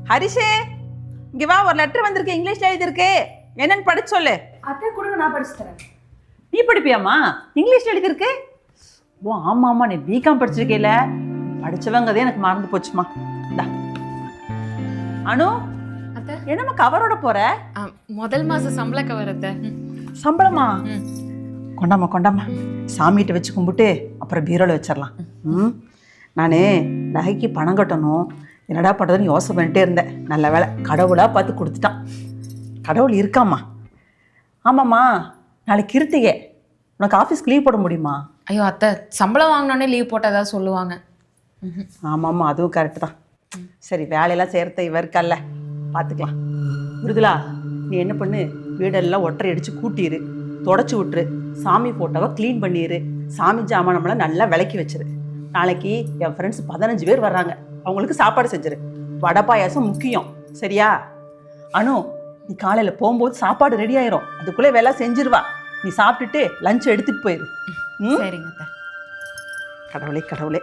ஹரிஷே, இங்க வா, ஒரு லெட்டர் வந்திருக்கு, இங்கிலீஷ்ல எழுதிருக்கு, என்னன்னு படிச்சு சொல்லு. அத்தை கொடுங்க, நான் படிச்சு தரேன். நீ படிப்பியாமா? இங்கிலீஷ்ல எழுதிருக்கு. ஓ ஆமா ஆமா, நீ பிகாம் படிச்சிருக்கேல, படிச்சவங்கதே எனக்கு மறந்து போச்சுமா. இந்தா அனு, அத்தை என்னம்மா கவரோட போற? முதல் மாச சம்பள கவர் அத்தை. சம்பளமா? கொண்டாமா கொண்டாமா, சாமிகிட்ட வச்சு கும்பிட்டு அப்புறம் பீரோல வச்சிடலாம். நான் நகைக்கு பணம் கட்டணும், என்னடா பண்ணுறதுன்னு யோசனை பண்ணிட்டே இருந்தேன். நல்ல வேலை, கடவுளாக பார்த்து கொடுத்துட்டான். கடவுள் இருக்காம்மா. ஆமாம்மா, நாளைக்கு கிருத்திகை, உனக்கு ஆஃபீஸ்க்கு லீவ் போட முடியுமா? ஐயோ அத்தை, சம்பளம் வாங்கினோடனே லீவ் போட்டதா சொல்லுவாங்க. ஆமாம்மா, அதுவும் கரெக்டு தான். சரி, வேலையெல்லாம் செய்கிறத இவ இருக்கல்ல, பார்த்துக்கலாம். விருதுலா, நீ என்ன பண்ணு, வீடெல்லாம் ஒட்டரை அடித்து கூட்டிடு, தொடச்சி விட்டுரு, சாமி ஃபோட்டோவை க்ளீன் பண்ணிடு, சாமி ஜாமானமெல்லாம் நல்லா விளக்கி வச்சிரு. நாளைக்கு என் ஃப்ரெண்ட்ஸ் 15 பேர் வர்றாங்க, அவங்களுக்கு சாப்பாடு செஞ்சிரு. வடை பாயாசம் முக்கியம், சரியா? அனு, நீ காலையில் போகும்போது சாப்பாடு ரெடி ஆயிரும், அதுக்குள்ளே வேலை செஞ்சிருவா. நீ சாப்பிட்டுட்டு லஞ்ச் எடுத்துகிட்டு போயிரு. சரிங்க அத்தை. கடவுளே கடவுளே.